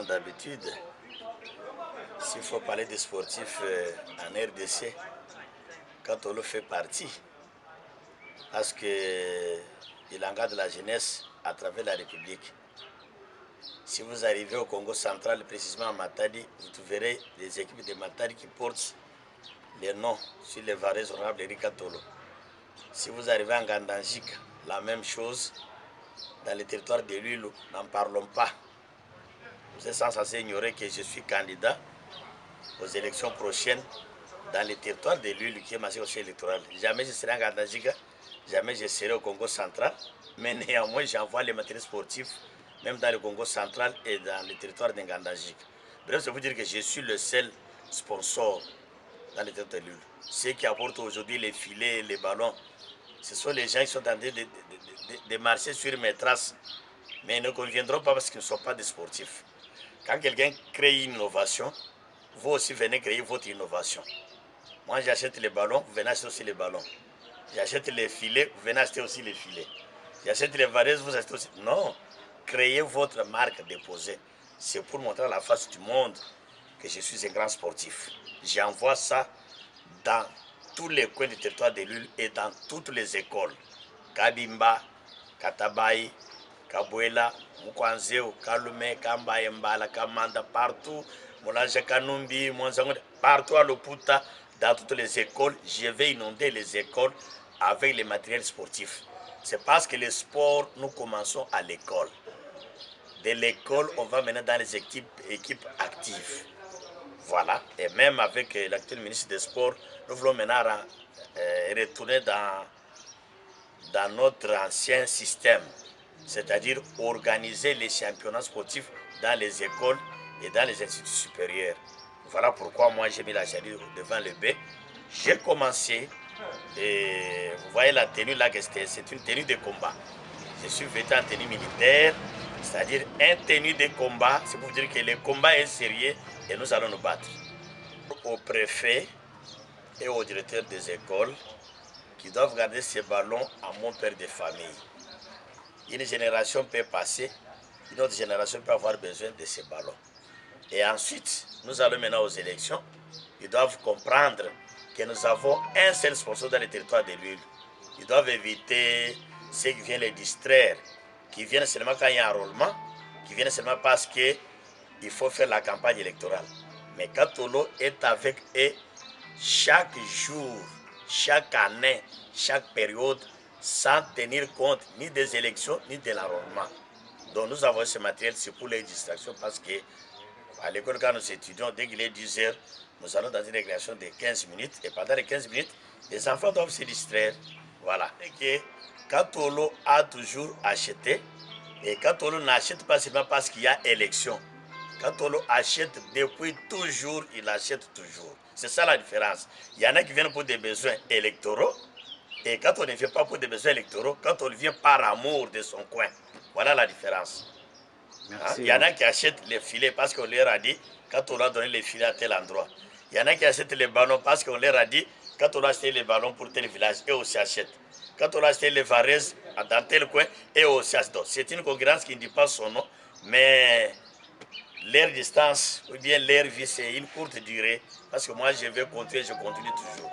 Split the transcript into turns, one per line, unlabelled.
d'habitude, s'il faut parler des sportifs en RDC, quand on le fait partie, parce qu'il engage la jeunesse à travers la République. Si vous arrivez au Congo central, précisément à Matadi, vous verrez des équipes de Matadi qui portent les noms sur les varaises honorables Erika Tolo. Si vous arrivez en Gandanjik, la même chose. Dans le territoire de Lulu, n'en parlons pas. Vous êtes censé ignorer que je suis candidat aux élections prochaines dans le territoire de Lulu qui est ma sélection électorale. Jamais je serai en Gandanjik, jamais je serai au Congo central, mais néanmoins j'envoie les matériels sportifs même dans le Congo central et dans le territoire de Gandanjik. Bref, ça veut dire que je suis le seul sponsor dans le territoire de Lulu. Ceux qui apportent aujourd'hui les filets, les ballons, ce sont les gens qui sont en train de marcher sur mes traces, mais ils ne conviendront pas parce qu'ils ne sont pas des sportifs. Quand quelqu'un crée une innovation, vous aussi venez créer votre innovation. Moi j'achète les ballons, vous venez acheter aussi les ballons. J'achète les filets, vous venez acheter aussi les filets. J'achète les varaises, vous achetez aussi. Non, créez votre marque déposée. C'est pour montrer à la face du monde que je suis un grand sportif. J'envoie ça dans tous les coins du territoire de l'île et dans toutes les écoles. Kabimba, Katabaï, Kabouela, Mukwanzeo, Kalume, Kamba, Mbala, Kamanda, partout, Moulaja Kanumbi, partout à Loputa, dans toutes les écoles, je vais inonder les écoles avec les matériels sportifs. C'est parce que le sport, nous commençons à l'école. De l'école, on va maintenant dans les équipes actives. Voilà, et même avec l'actuel ministre des Sports, nous voulons maintenant retourner dans notre ancien système, c'est-à-dire organiser les championnats sportifs dans les écoles et dans les instituts supérieurs. Voilà pourquoi moi j'ai mis la charrue devant le bœuf. J'ai commencé, et vous voyez la tenue là, c'est une tenue de combat. Je suis vêtu en tenue militaire, c'est-à-dire une tenue de combat, c'est pour dire que le combat est sérieux et nous allons nous battre. Aux préfets et aux directeurs des écoles qui doivent garder ces ballons à mon père de famille. Une génération peut passer, une autre génération peut avoir besoin de ces ballons. Et ensuite, nous allons maintenant aux élections. Ils doivent comprendre que nous avons un seul sponsor dans le territoire de l'île. Ils doivent éviter ceux qui viennent les distraire, qui viennent seulement quand il y a un enrôlement, qui viennent seulement parce qu'il faut faire la campagne électorale. Mais Katolo est avec eux chaque jour, chaque année, chaque période, sans tenir compte ni des élections ni de l'enrôlement. Donc nous avons ce matériel, c'est pour les distractions parce que à l'école, quand nous étudions, dès qu'il est 10 heures, nous allons dans une récréation de 15 minutes. Et pendant les 15 minutes, les enfants doivent se distraire. Voilà. Et que Katolo a toujours acheté. Et Katolo n'achète pas seulement parce qu'il y a élection. Katolo achète depuis toujours, il achète toujours. C'est ça la différence. Il y en a qui viennent pour des besoins électoraux. Et quand on ne vient pas pour des besoins électoraux, quand on vient par amour de son coin. Voilà la différence. Hein? Il y en a qui achètent les filets parce qu'on leur a dit quand on leur a donné les filets à tel endroit. Il y en a qui achètent les ballons parce qu'on leur a dit quand on a acheté les ballons pour tel village, eux aussi achètent. Quand on a acheté les varaises dans tel coin, eux aussi achètent. C'est une concurrence qui ne dit pas son nom, mais leur distance ou bien leur vie, c'est une courte durée. Parce que moi, je vais continuer, je continue toujours.